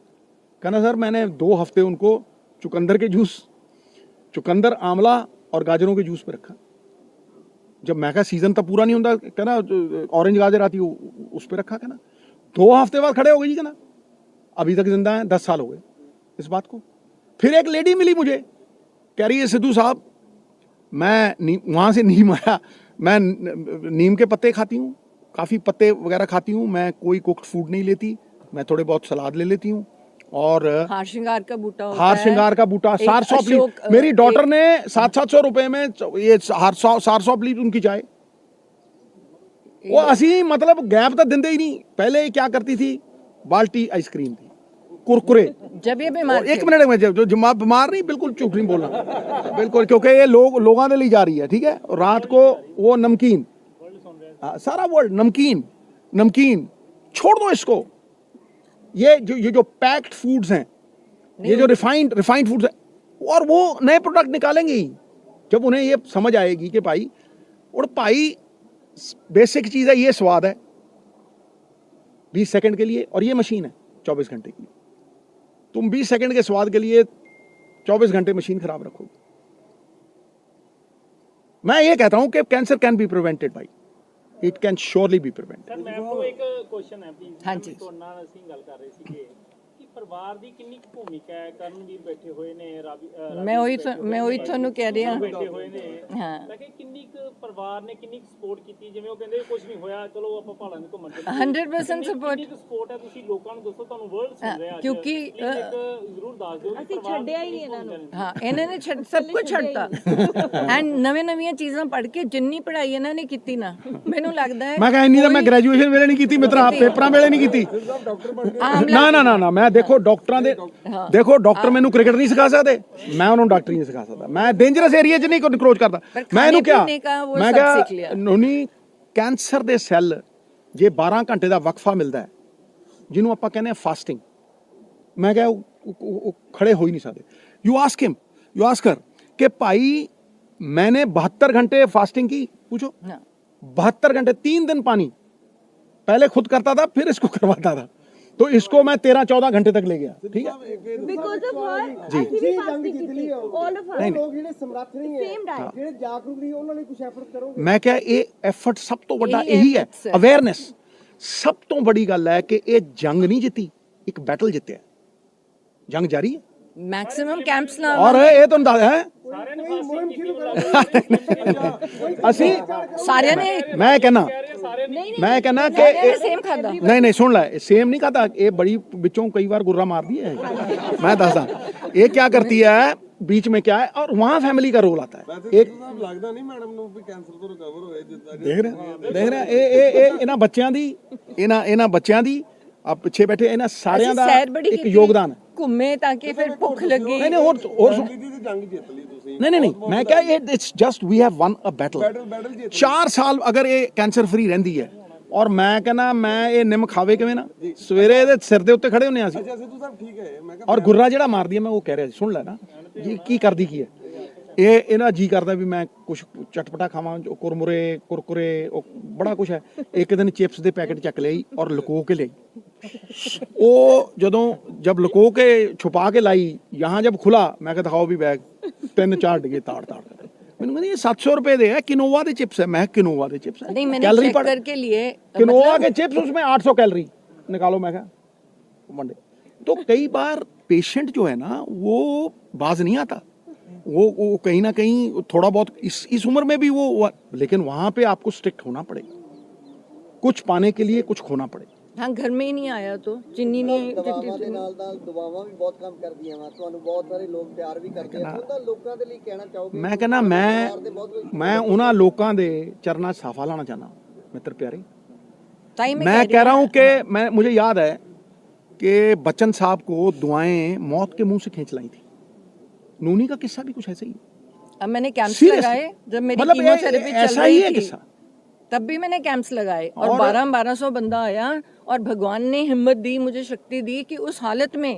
A: कहना सर मैंने 2 हफ्ते उनको चुकंदर के जूस, चुकंदर, आंवला और गाजरों के जूस पे रखा। जब मैं कहा सीजन तो पूरा नहीं होता, कहना ऑरेंज गाजर आती उस पर रखा। कहना 2 हफ्ते बाद खड़े हो गए जी, कहना अभी तक जिंदा है, 10 साल हो गए इस बात को। फिर एक लेडी मिली मुझे, कह रही है सिद्धू साहब मैं वहाँ से नीम आया, मैं नीम के पत्ते खाती हूँ, काफ़ी पत्ते वगैरह खाती हूँ, मैं कोई कुक्ड फूड नहीं लेती, मैं थोड़े बहुत सलाद ले लेती हूँ, और
C: हार श्रृंगार का बूटा होता
A: हार श्रृंगार का बूटा, 700 लीफ, मेरी डॉटर ने 700 रुपए में ये 700 लीफ उनकी चाय, वो असी मतलब गैप तो देंदे ही नहीं। पहले क्या करती थी, बाल्टी आइसक्रीम थी, कुरकुरे,
C: जब ये बीमार,
A: एक मिनट में जो बीमार नहीं, बिल्कुल झूठ नहीं बोलना बिल्कुल, क्योंकि ये लोगों ने ली जा रही है, ठीक है। और रात को वो नमकीन, सारा वर्ल्ड नमकीन छोड़ दो इसको। ये जो पैक्ड फूड्स हैं, ये जो रिफाइंड फूड्स हैं, और वो नए प्रोडक्ट निकालेंगे ही जब उन्हें ये समझ आएगी कि भाई, और भाई बेसिक चीज़ है, ये स्वाद है 20 सेकंड के लिए, और ये मशीन है 24 घंटे की। तुम 20 सेकंड के स्वाद के लिए 24 घंटे मशीन खराब रखोगे। मैं ये कहता हूं कि कैंसर कैन बी प्रिवेंटेड भाई, it can surely be prevented.
D: Sir मैं आपको एक क्वेश्चन है प्लीज।
C: हाँ जी।
D: ਤੁਹਾਡੇ ਨਾਲ ਅਸੀਂ ਗੱਲ ਕਰ ਰਹੇ ਸੀਗੇ ਕਿ ਪਰਿਵਾਰ ਦੀ ਕਿੰਨੀ ਕੁ ਭੂਮਿਕਾ ਹੈ। ਕਰਨਵੀਰ ਬੈਠੇ ਹੋਏ ਨੇ,
C: मैं वही ਤੁਹਾਨੂੰ ਕਹਿ ਰਹੀ ਹਾਂ।
D: ਬੈਠੇ ਹੋਏ ਨੇ,
C: ਹਾਂ।
D: ਮੈਂ ਕਿ ਕਿੰਨੀ ਕੁ ਪਰਿਵਾਰ ਨੇ ਕਿੰਨੀ ਕੁ ਸਪੋਰਟ ਕੀਤੀ, ਜਿਵੇਂ ਉਹ ਕਹਿੰਦੇ ਕੁਝ ਨਹੀਂ ਹੋਇਆ ਚਲੋ ਆਪਾਂ ਪਹਾੜਾਂ 'ਚ ਘੁੰਮਣ ਚੱਲੀਏ।
C: 100% ਸਪੋਰਟ।
D: ਕਿੰਨੀ ਕੁ ਸਪੋਰਟ ਹੈ, ਤੁਸੀਂ ਲੋਕਾਂ ਨੂੰ ਦੱਸੋ, ਤੁਹਾਨੂੰ ਵਰਲਡ ਸੁਣ ਰਿਹਾ ਅੱਜ,
C: ਕਿਉਂਕਿ
D: ਇੱਕ ਜ਼ਰੂਰ ਦੱਸ ਦਿਓ ਕਿ ਪਰਿਵਾਰ ਛੱਡਿਆ ਹੀ ਨਹੀਂ ਇਹਨਾਂ ਨੂੰ।
C: ਹਾਂ, ਇਹਨਾਂ ਨੇ ਸਭ ਕੁਝ ਛੱਡਤਾ, ਐਂਡ ਨਵੀਆਂ ਚੀਜ਼ਾਂ ਪੜ੍ਹ ਕੇ ਜਿੰਨੀ ਪੜ੍ਹਾਈ ਇਹਨਾਂ ਨੇ ਕੀਤੀ ਨਾ, ਮੈਨੂੰ ਲੱਗਦਾ ਹੈ
A: ਮੈਂ ਕਹਾਂ ਇੰਨੀ ਤਾਂ ਮੈਂ ਗ੍ਰੈਜੂਏਸ਼ਨ ਵੇਲੇ ਨਹੀਂ ਕੀਤੀ ਮਿੱਤਰਾ, ਪੇਪਰਾਂ ਵੇਲੇ ਨਹੀਂ ਕੀਤੀ। ਨਾ ਮੈਂ ਦੇਖੋ ਡਾਕਟਰਾਂ ਦੇ, ਦੇਖੋ ਡਾਕਟਰ ਮੈਨੂੰ ਕ੍ਰਿਕਟ ਨਹੀਂ ਸਿਖਾ ਸਕਦੇ, ਮੈਂ ਉਹਨਾਂ ਨੂੰ ਡਾਕਟਰੀ ਨਹੀਂ ਸਿਖਾ ਸਕਦਾ, ਮੈਂ ਡੇਂਜਰਸ ਏਰੀਆ 'ਚ ਨਹੀਂ ਅਪਰੋਚ ਕਰਦਾ। ਮੈਂ ਇਹਨੂੰ ਕਿਹਾ, ਮੈਂ ਕਿਹਾ ਨੋਨੀ ਕੈਂਸਰ ਦੇ ਸੈੱਲ ਜੇ 12 ਘੰਟੇ ਦਾ ਵਕਫਾ ਮਿਲਦਾ ਹੈ, ਜਿਹਨੂੰ ਆਪਾਂ ਕਹਿੰਦੇ ਆ ਫਾਸਟਿੰਗ, ਮੈਂ ਕਿਹਾ ਉਹ ਖੜੇ ਹੋ ਹੀ ਨਹੀਂ ਸਕਦੇ। ਯੂ ਆਸਕ ਹਰ ਕਿ ਭਾਈ मैंने 72 घंटे फास्टिंग की, पूछो 72 घंटे, 3 दिन पानी, पहले खुद करता था फिर इसको करवाता था, तो इसको मैं 13-14 घंटे तक ले गया, ठीक है।
E: Because of her,
A: जी।
E: ਅਸੀਂ ਵੀ fasting ਕੀਤੀ ਹੈ, all of us।
A: नहीं,
E: ਲੋਕ ਜਿਹੜੇ ਸਮਰੱਥ ਨਹੀਂ ਹੈ, ਜਿਹੜੇ ਜਾਗਰੂਕ ਨਹੀਂ, ਉਹਨਾਂ ਲਈ ਕੁਝ ਐਫਰਟ ਕਰੋਗੇ?
A: मैं क्या, ये एफर्ट सब तो बड़ा
C: यही
A: यही है,
C: efforts है।
A: अवेयरनेस। सब तो बड़ी गल है कि ये जंग नहीं जिती, एक बैटल जितया, जंग जारी है,
C: मैक्सिमम कैंप्स ना
A: और ये तो अंदाजा है
D: ਸਾਰਿਆਂ ਨੇ ਫਾਸਟਿੰਗ ਕੀਤੀ ਮਤਲਬ
A: ਅਸੀਂ
C: सारे ने
A: मैं कहना
D: ਸਾਰਿਆਂ ਨੇ
A: मैं कहना कि
C: सेम खादा
A: नहीं नहीं सुन लै सेम नहीं खाता ये बड़ी बिचों कई बार गुर्रा मारती है मैं दसदा ये क्या करती है बीच में क्या है और वहाँ फैमिली का रोल आता है
B: ਵੈਸੇ ਸਿੱਧੂ ਸਾਹਿਬ ਲੱਗਦਾ ਨਹੀਂ ਮੈਡਮ ਨੂੰ ਵੀ ਕੈਂਸਰ ਤੋਂ ਰਿਕਵਰ ਹੋਏ ਜਿੱਦਾਂ
A: ਦੇਖ ਰਹੇ ਇਹ ਇਹਨਾਂ ਬੱਚਿਆਂ ਦੀ ਇਹਨਾਂ ਬੱਚਿਆਂ ਦੀ ਆ ਪਿੱਛੇ ਬੈਠੇ ਇਹਨਾਂ ਸਾਰਿਆਂ ਦਾ
C: सैर बड़ी
A: ਇੱਕ ਯੋਗਦਾਨ ਹੈ
C: घूमे ताकि फिर भूख लगी
A: नहीं नहीं और
B: ਦੀ ਜੰਗ ਜਿੱਤ ਲਈ ਤੁਸੀਂ
A: नहीं नहीं नहीं मैं क्या ये it's just we have won a battle
B: battle ਜਿੱਤ
A: 4 ਸਾਲ ਅਗਰ ਇਹ ਕੈਂਸਰ ਫਰੀ ਰਹਿੰਦੀ ਹੈ ਔਰ ਮੈਂ ਕਹਿੰਦਾ ਮੈਂ ਇਹ ਨਿੰਮ ਖਾਵੇ ਕਿਵੇਂ ਨਾ ਸਵੇਰੇ ਇਹਦੇ ਸਿਰ ਦੇ ਉੱਤੇ ਖੜੇ ਹੁੰਨੇ ਆ ਅਸੀਂ
B: ਅੱਛਾ ਸਿੱਧੂ ਸਾਹਿਬ ਠੀਕ ਹੈ ਮੈਂ ਕਿਹਾ
A: ਔਰ ਗੁਰਰਾ ਜਿਹੜਾ ਮਾਰਦੀ ਹੈ ਮੈਂ ਉਹ ਕਹਿ ਰਿਹਾ ਸੀ ਸੁਣ ਲੈ ਨਾ ਜੀ ਕੀ ਕਰਦੀ ਕੀ ਹੈ ਇਹ ਇਹਨਾਂ ਜੀ ਕਰਦਾ ਵੀ ਮੈਂ ਕੁਝ ਚਟਪਟਾ ਖਾਵਾਂ ਜੋ ਕੁਰਮੁਰੇ ਕੁਰਕੁਰੇ ਉਹ ਬੜਾ ਕੁਝ ਹੈ ਇੱਕ ਦਿਨ ਚਿਪਸ ਦੇ ਪੈਕੇਟ ਚੱਕ ਲਈ ਔਰ ਲੁਕੋ ਕੇ ਲਈ ਉਹ ਜਦੋਂ ਜਬ ਲੁਕੋ ਕੇ ਛੁਪਾ ਕੇ ਲਾਈ यहाँ जब खुला मैं कहा दिखाओ भी बैग 3-4 डिगे ताड़ ਮੈਨੂੰ ਕਹਿੰਦੀ ਇਹ 700 रुपए ਦੇ ਹੈ किनोवा ਦੇ चिप्स है मैं किनोवा ਦੇ चिप्स है
C: नहीं मैंने चेक करके लिए
A: किनोवा के चिप्स उसमें 800 कैलोरी निकालो मैं कहा मंडे तो कई बार पेशेंट जो है ना वो बाज नहीं आता वो कहीं ना कहीं थोड़ा बहुत इस उम्र में भी वो लेकिन वहां पे आपको स्ट्रिक्ट होना पड़ेगा कुछ पाने के लिए कुछ खोना पड़ेगा
C: हाँ घर में ही नहीं आया तो चीनी नहीं
E: ਦਵਾਵਾਂ ਦੇ ਨਾਲ ਦਵਾਵਾਂ ਵੀ ਬਹੁਤ ਕੰਮ ਕਰਦੀਆਂ ਵਾ ਤੁਹਾਨੂੰ ਬਹੁਤ ਸਾਰੇ ਲੋਕ ਪਿਆਰ ਵੀ ਕਰਦੇ ਆ ਉਹਦਾ ਲੋਕਾਂ ਦੇ ਲਈ ਕਹਿਣਾ ਚਾਹੋਗੇ
A: ਮੈਂ ਕਹਿੰਦਾ ਮੈਂ ਉਹਨਾਂ ਲੋਕਾਂ ਦੇ ਚਰਨਾਂ 'ਚ ਸਾਫਾ ਲਾਣਾ ਚਾਹਨਾ ਮਿੱਤਰ ਪਿਆਰੇ
C: टाइम में
A: मैं कह रहा हूं कि मैं मुझे याद है कि बच्चन साहब को दुआएं मौत के मुंह से खींच लाई थी नूनी का किस्सा भी कुछ ऐसा ही है
C: अब मैंने कैंप्स
A: Seriously?
C: लगाए जब मेरी
A: मतलब
C: कीमोथेरेपी चल
A: ऐसा ही
C: रही
A: है
C: थी
A: किस्सा
C: तब भी मैंने कैंप्स लगाए और 1200 बंदा आया और भगवान ने हिम्मत दी मुझे शक्ति दी कि उस हालत में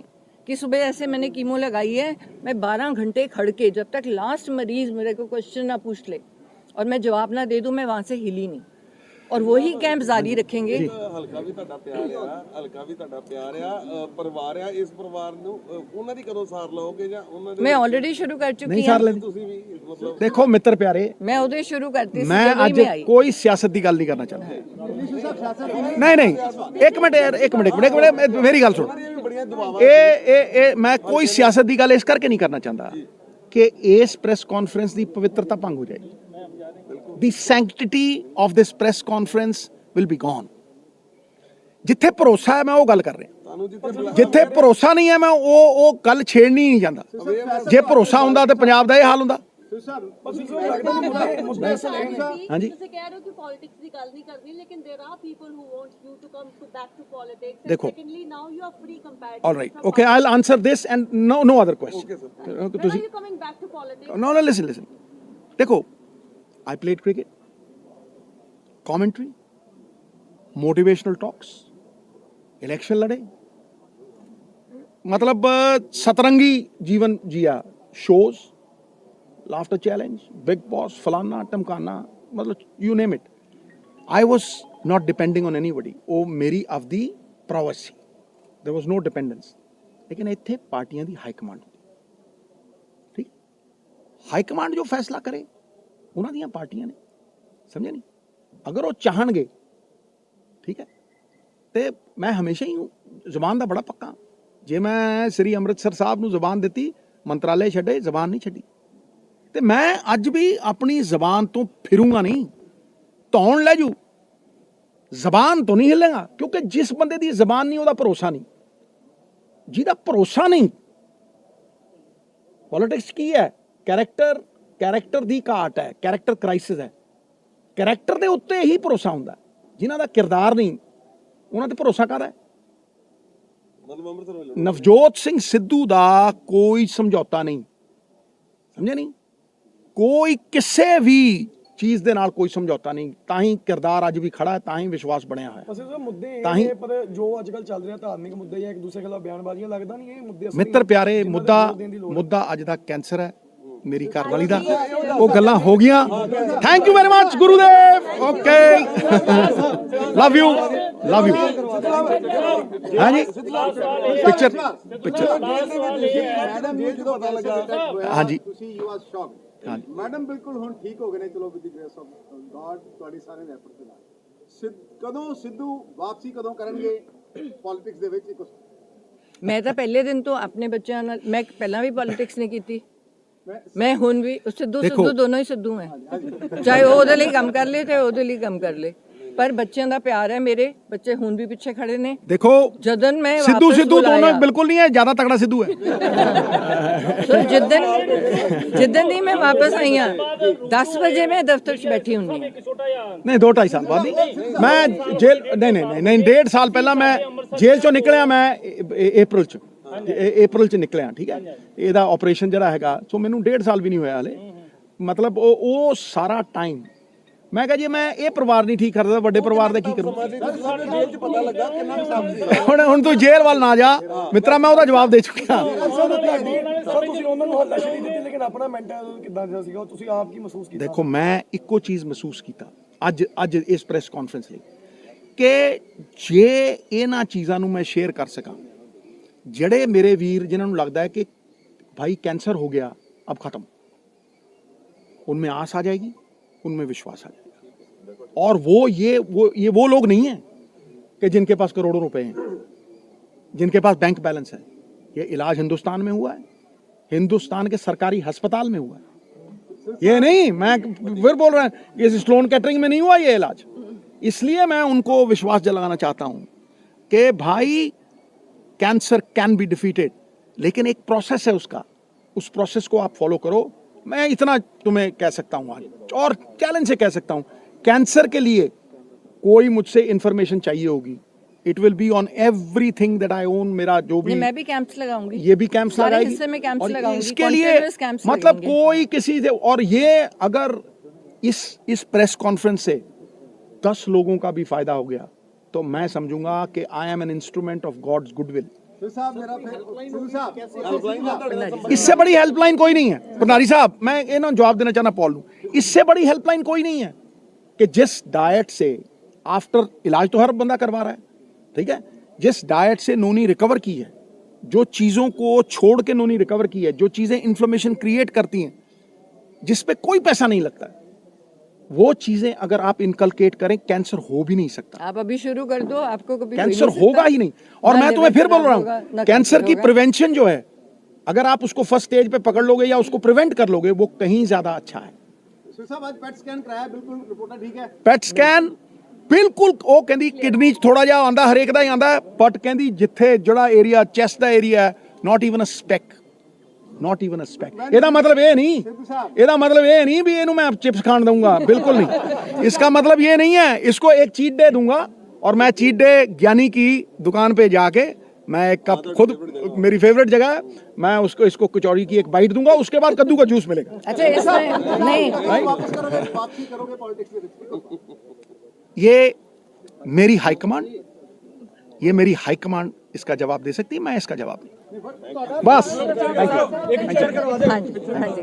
C: कि सुबह ऐसे मैंने कीमो लगाई है मैं 12 घंटे खड़ के जब तक लास्ट मरीज मेरे को क्वेश्चन ना पूछ ले और मैं जवाब ना दे दूं मैं वहां से हिली नहीं और वही कैंप जारी रखेंगे
B: ਹਲਕਾ ਵੀ ਤੁਹਾਡਾ ਪਿਆਰ ਆ ਪਰਿਵਾਰ ਆ ਇਸ ਪਰਿਵਾਰ ਨੂੰ ਉਹਨਾਂ ਦੀ ਕਦੋਂ ਸਾਰ ਲਓਗੇ ਜਾਂ ਉਹਨਾਂ ਦੇ
C: मैं ऑलरेडी शुरू कर चुकी
A: नहीं
C: हूँ
A: सार लेनी
B: ਤੁਸੀਂ ਵੀ ਮਤਲਬ
A: देखो मित्र प्यारे
C: मैं उदय शुरू करती थी,
A: मैं
C: जनवरी
A: आज
C: में आई
A: कोई सियासत की गल नहीं करना चाहता नहीं एक मिनट यार एक मिनट मेरी गल सुन
B: ਇਹ ਵੀ ਬੜੀਆਂ ਦੁਆਵਾਂ
A: ਇਹ ਮੈਂ ਕੋਈ ਸਿਆਸਤ ਦੀ ਗੱਲ ਇਸ ਕਰਕੇ ਨਹੀਂ ਕਰਨਾ ਚਾਹੁੰਦਾ ਕਿ ਇਸ ਪ੍ਰੈਸ ਕਾਨਫਰੰਸ ਦੀ ਪਵਿੱਤਰਤਾ ਭੰਗ ਹੋ ਜਾਏਗੀ ਦੀ sanctity of this press conference will be gone ਜਿੱਥੇ ਭਰੋਸਾ ਹੈ ਮੈਂ ਉਹ ਗੱਲ ਕਰ ਰਿਹਾ
B: ਤੁਹਾਨੂੰ ਜਿੱਥੇ
A: ਜਿੱਥੇ ਭਰੋਸਾ ਨਹੀਂ ਹੈ ਮੈਂ ਉਹ ਗੱਲ ਛੇੜਨੀ ਨਹੀਂ ਜਾਂਦਾ ਜੇ ਭਰੋਸਾ ਹੁੰਦਾ ਤੇ ਪੰਜਾਬ ਦਾ ਇਹ ਹਾਲ ਹੁੰਦਾ ਹਾਂਜੀ
F: ਤੁਸੀਂ ਕਹਿ ਰਹੇ ਹੋ ਕਿ ਪੋਲਿਟਿਕਸ ਦੀ ਗੱਲ ਨਹੀਂ ਕਰਨੀ ਲੇਕਿਨ there are people who want you to come to back to politics
A: देखो।
F: Secondly now you are free comparatively
A: all right okay I'll answer this and no other question
F: when
A: ਤੁਸੀਂ
F: are you coming back to politics
A: no listen देखो I played cricket commentary motivational talks election लड़े मतलब सतरंगी जीवन जिया shows laughter challenge big boss फलाना टमकाना मतलब you name it I was not depending on anybody ਉਹ ਮੇਰੀ ਆਪਦੀ prowess C there was no dependence लेकिन ਇੱਥੇ ਪਾਰਟੀਆਂ ਦੀ ਹਾਈ ਕਮਾਂਡ ਠੀਕ ਹਾਈ ਕਮਾਂਡ ਜੋ ਫੈਸਲਾ ਕਰੇ ਉਹਨਾਂ ਦੀਆਂ ਪਾਰਟੀਆਂ ਨੇ ਸਮਝਿਆ ਨਹੀਂ ਅਗਰ ਉਹ ਚਾਹਣਗੇ ਠੀਕ ਹੈ ਤੇ ਮੈਂ ਹਮੇਸ਼ਾ ਹੀ ਜ਼ੁਬਾਨ ਦਾ ਬੜਾ ਪੱਕਾ ਜੇ ਮੈਂ ਸ੍ਰੀ ਅੰਮ੍ਰਿਤਸਰ ਸਾਹਿਬ ਨੂੰ ਜ਼ੁਬਾਨ ਦਿੱਤੀ ਮੰਤਰਾਲੇ ਛੱਡੇ ਜ਼ੁਬਾਨ ਨਹੀਂ ਛੱਡੀ ਤੇ ਮੈਂ ਅੱਜ ਵੀ ਆਪਣੀ ਜ਼ੁਬਾਨ ਤੋਂ ਫਿਰੂੰਗਾ ਨਹੀਂ ਧੌਣ ਲੈ ਜੂ ਜ਼ੁਬਾਨ ਤੋਂ ਨਹੀਂ ਹਿੱਲੇਗਾ ਕਿਉਂਕਿ ਜਿਸ ਬੰਦੇ ਦੀ ਜ਼ੁਬਾਨ ਨਹੀਂ ਉਹਦਾ ਭਰੋਸਾ ਨਹੀਂ ਜਿਹਦਾ ਭਰੋਸਾ ਨਹੀਂ ਪੋਲਿਟਿਕਸ ਕੀ ਹੈ ਕੈਰੈਕਟਰ ਦੀ ਘਾਟ ਹੈ ਕੈਰੈਕਟਰ ਕ੍ਰਾਈਸਿਸ ਹੈ ਕੈਰੈਕਟਰ ਦੇ ਉੱਤੇ ਹੀ ਭਰੋਸਾ ਹੁੰਦਾ ਜਿਨ੍ਹਾਂ ਦਾ ਕਿਰਦਾਰ ਨਹੀਂ ਉਹਨਾਂ ਤੇ ਭਰੋਸਾ ਕਾਹਦਾ ਹੈ
B: ਮਤਲਬ ਅੰਮ੍ਰਿਤਸਰ ਵੇਲੇ
A: ਨਵਜੋਤ ਸਿੰਘ ਸਿੱਧੂ ਦਾ ਕੋਈ ਸਮਝੌਤਾ ਨਹੀਂ ਸਮਝਿਆ ਨਹੀਂ ਕੋਈ ਕਿਸੇ ਵੀ ਚੀਜ਼ ਦੇ ਨਾਲ ਕੋਈ ਸਮਝੌਤਾ ਨਹੀਂ ਤਾਂ ਹੀ ਕਿਰਦਾਰ ਅੱਜ ਵੀ ਖੜਾ ਹੈ ਤਾਂ ਹੀ ਵਿਸ਼ਵਾਸ ਬਣਿਆ ਹੋਇਆ
G: ਅਸੀਂ ਉਹ ਮੁੱਦੇ
A: ਤਾਂ ਹੀ-
G: ਇਹ ਪਰ ਜੋ ਅੱਜ ਕੱਲ ਚੱਲ ਰਿਹਾ ਧਾਰਮਿਕ ਮੁੱਦੇ ਜਾਂ ਇੱਕ ਦੂਸਰੇ ਖਿਲਾਫ ਬਿਆਨਬਾਜ਼ੀਆਂ ਲੱਗਦਾ ਨਹੀਂ ਇਹ ਮੁੱਦੇ ਅਸਲੀ
A: ਮਿੱਤਰ ਪਿਆਰੇ
G: ਜਿਨ੍ਹਾਂ ਤੇ ਜ਼ੋਰ ਦੇਣ ਦੀ ਲੋੜ ਹੈ।
A: ਮੁੱਦਾ ਅੱਜ ਦਾ ਕੈਂਸਰ ਹੈ ਮੇਰੀ ਘਰਵਾਲੀ ਦਾ ਉਹ ਗੱਲਾਂ ਹੋ ਗਈਆਂ thank you very much Gurudev okay love you ਹਾਂਜੀ ਪਿਕਚਰ
B: ਮੈਡਮ ਨੂੰ ਜਦੋਂ ਪਤਾ ਲੱਗਾ
A: ਹਾਂਜੀ
H: ਤੁਸੀਂ ਯੂ ਆਰ ਸ਼ੌਕਡ
A: ਹਾਂਜੀ
H: ਮੈਡਮ ਬਿਲਕੁਲ ਹੁਣ ਠੀਕ ਹੋ ਗਏ ਨੇ ਚਲੋ with the grace of god ਤੁਹਾਡੀ ਸਾਰੇ ਦੇ ਐਫਰਟ ਦੇ ਨਾਲ ਕਦੋਂ ਸਿੱਧੂ ਵਾਪਸੀ ਕਦੋਂ ਕਰਨਗੇ ਪੋਲਿਟਿਕਸ ਦੇ ਵਿੱਚ
C: ਮੈਂ ਤਾਂ ਪਹਿਲੇ ਦਿਨ ਤੋਂ ਆਪਣੇ ਬੱਚਿਆਂ ਨਾਲ, ਮੈਂ ਪਹਿਲਾਂ ਵੀ ਪੋਲਿਟਿਕਸ ਨਹੀਂ ਕੀਤੀ, ਮੈਂ ਹੁਣ ਵੀ ਸਿੱਧੂ ਸਿੱਧੂ ਦੋਨੋਂ ਹੀ ਸਿੱਧੂ ਹੈ, ਚਾਹੇ ਉਹ ਉਹਦੇ ਲਈ ਕੰਮ ਕਰ ਲੇ ਚਾਹੇ ਉਹਦੇ ਲਈ ਕੰਮ ਕਰ ਲੇ, ਪਰ ਬੱਚਿਆਂ ਦਾ ਪਿਆਰ ਹੈ, ਮੇਰੇ ਬੱਚੇ ਹੁਣ ਵੀ ਪਿੱਛੇ ਖੜੇ ਨੇ।
A: देखो
C: जदन मैं
A: सिद्धू
C: वापस
A: सिद्धू दोनों
C: बुलाया।
A: बिल्कुल नहीं है, ज्यादा तगड़ा सिद्धू है।
C: तो जिदन ही मैं वापस आई हाँ 10 बजे मैं दफ्तर च बैठी हूँ।
D: ਇੱਕ ਛੋਟਾ ਜਿਹਾ
A: नहीं 2-2.5 साल बाद ही मैं जेल नहीं 1.5 साल पहला मैं जेल चों निकलिया, मैं अप्रैल ਚ ਨਿਕਲਿਆ, ਠੀਕ ਹੈ। ਇਹਦਾ ਆਪਰੇਸ਼ਨ ਜਿਹੜਾ ਹੈਗਾ, ਸੋ ਮੈਨੂੰ 1.5 ਸਾਲ ਵੀ ਨਹੀਂ ਹੋਇਆ ਹਲੇ, ਮਤਲਬ ਉਹ ਸਾਰਾ ਟਾਈਮ ਮੈਂ ਕਿਹਾ ਜੀ ਮੈਂ ਇਹ ਪਰਿਵਾਰ ਨਹੀਂ ਠੀਕ ਕਰਦਾ, ਵੱਡੇ ਪਰਿਵਾਰ ਦਾ ਕੀ ਕਰੂੰ।
B: ਜੇਲ੍ਹ 'ਚ ਪਤਾ ਲੱਗਾ ਕਿੰਨਾ ਹਿਸਾਬ ਸੀ।
A: ਹੁਣ ਤੂੰ ਜੇਲ੍ਹ ਵੱਲ ਨਾ ਜਾ ਮਿੱਤਰਾ, ਮੈਂ ਉਹਦਾ ਜਵਾਬ ਦੇ ਚੁੱਕਿਆ।
G: ਸਰ ਤੁਸੀਂ ਉਹਨਾਂ ਨੂੰ ਹੱਲਾਸ਼ੇਰੀ ਦਿੱਤੀ, ਲੇਕਿਨ ਆਪਣਾ ਮੈਂਟਲ ਕਿੱਦਾਂ ਦਾ ਸੀਗਾ, ਤੁਸੀਂ ਆਪ ਕੀ ਮਹਿਸੂਸ ਕੀਤਾ?
A: ਦੇਖੋ ਮੈਂ ਇੱਕੋ ਚੀਜ਼ ਮਹਿਸੂਸ ਕੀਤਾ ਅੱਜ ਇਸ ਪ੍ਰੈਸ ਕਾਨਫਰੰਸ ਲਈ, ਕਿ ਜੇ ਇਹਨਾਂ ਚੀਜ਼ਾਂ ਨੂੰ ਮੈਂ ਸ਼ੇਅਰ ਕਰ ਸਕਾਂ, ਜਿਹੜੇ ਮੇਰੇ ਵੀਰ ਜਿਨ੍ਹਾਂ ਨੂੰ ਲੱਗਦਾ है कि भाई कैंसर हो गया अब खत्म, उनमें आस आ जाएगी, उनमें विश्वास आ जाएगा। और वो लोग नहीं हैं कि जिनके पास करोड़ों रुपए हैं, जिनके पास बैंक बैलेंस है। ये इलाज हिंदुस्तान में हुआ है, हिंदुस्तान के सरकारी अस्पताल में हुआ है। ये नहीं, मैं फिर बोल रहा हूं, ये स्लोन कैटरिंग में नहीं हुआ ये इलाज। इसलिए मैं उनको विश्वास दिलाना चाहता हूं कि भाई कैंसर कैन बी डिफीटेड, लेकिन एक प्रोसेस है उसका, उस प्रोसेस को आप फॉलो करो। मैं इतना तुम्हें कह सकता हूं आज, और चैलेंज से कह सकता हूं, कैंसर के लिए कोई मुझसे इंफॉर्मेशन चाहिए होगी, it will be on everything that I own. मेरा जो भी,
C: मैं भी कैंप्स लगाऊंगी,
A: ये भी कैंप्स
C: सारे
A: लगाएगी,
C: हिस्से में कैंप्स
A: और
C: लगाऊंगी,
A: इसके लिए
C: continuous कैंप्स
A: मतलब
C: लगेंगे।
A: कोई किसी से, और ये अगर इस प्रेस कॉन्फ्रेंस से 10 लोगों का भी फायदा हो गया तो मैं समझूंगा कि I am an instrument of God's goodwill. इससे बड़ी हेल्पलाइन कोई नहीं है भंडारी साहब, मैं इन्हों जवाब देना चाहना पॉल नूं, इससे बड़ी हेल्पलाइन कोई नहीं है कि जिस डाइट से आफ्टर इलाज तो हर बंदा करवा रहा है, ठीक है, जिस डाइट से नोनी रिकवर की है, जो चीज़ों को छोड़ के नोनी रिकवर की है, जो चीज़ें इन्फ्लेमेशन क्रिएट करती हैं, जिस पे कोई पैसा नहीं लगता है, वो चीजें अगर आप इनकलकेट करें, कैंसर हो भी नहीं सकता।
C: आप अभी शुरू कर दो, आपको कभी
A: कैंसर होगा ही नहीं। और मैं तुम्हें फिर बोल रहा हूं, कैंसर की प्रिवेंशन जो है, अगर आप उसको फर्स्ट स्टेज पे पकड़ लोगे या उसको प्रिवेंट कर लोगे, वो कहीं ज्यादा अच्छा है।
H: साहब आज पेट स्कैन कराया, बिल्कुल रिपोर्ट ठीक है।
A: ਪੈਟ ਸਕੈਨ ਬਿਲਕੁਲ, ਉਹ ਕਹਿੰਦੀ ਕਿਡਨੀ 'ਚ ਥੋੜਾ ਜਿਹਾ ਆਂਦਾ, ਹਰੇਕ ਦਾ ਹੀ ਆਂਦਾ, ਬਟ ਕਹਿੰਦੀ ਜਿੱਥੇ ਜਿਹੜਾ ਏਰੀਆ ਚੈਸਟ ਦਾ ਏਰੀਆ ਹੈ, not even a speck, not even a speck. ਇਹਦਾ मतलब ये नहीं, ਇਹਦਾ मतलब ये नहीं भी ਇਹਨੂੰ मैं चिप्स खान दूंगा, बिल्कुल नहीं। इसका मतलब ये नहीं है, इसको एक चीट डे दूंगा, और मैं चीट डे ज्ञानी की दुकान पे जाके मैं एक कप, खुद मेरी फेवरेट जगह है, मैं उसको इसको कचौड़ी की एक बाइट दूंगा, उसके बाद कद्दू का जूस मिलेगा।
C: अच्छा इसमें नहीं,
H: वापसी करोगे पॉलिटिक्स में?
A: ये मेरी हाईकमांड, ये मेरी हाईकमांड इसका जवाब दे सकती है, मैं इसका जवाब नहीं। बस थैंक यू।
C: हाँ जी हाँ जी।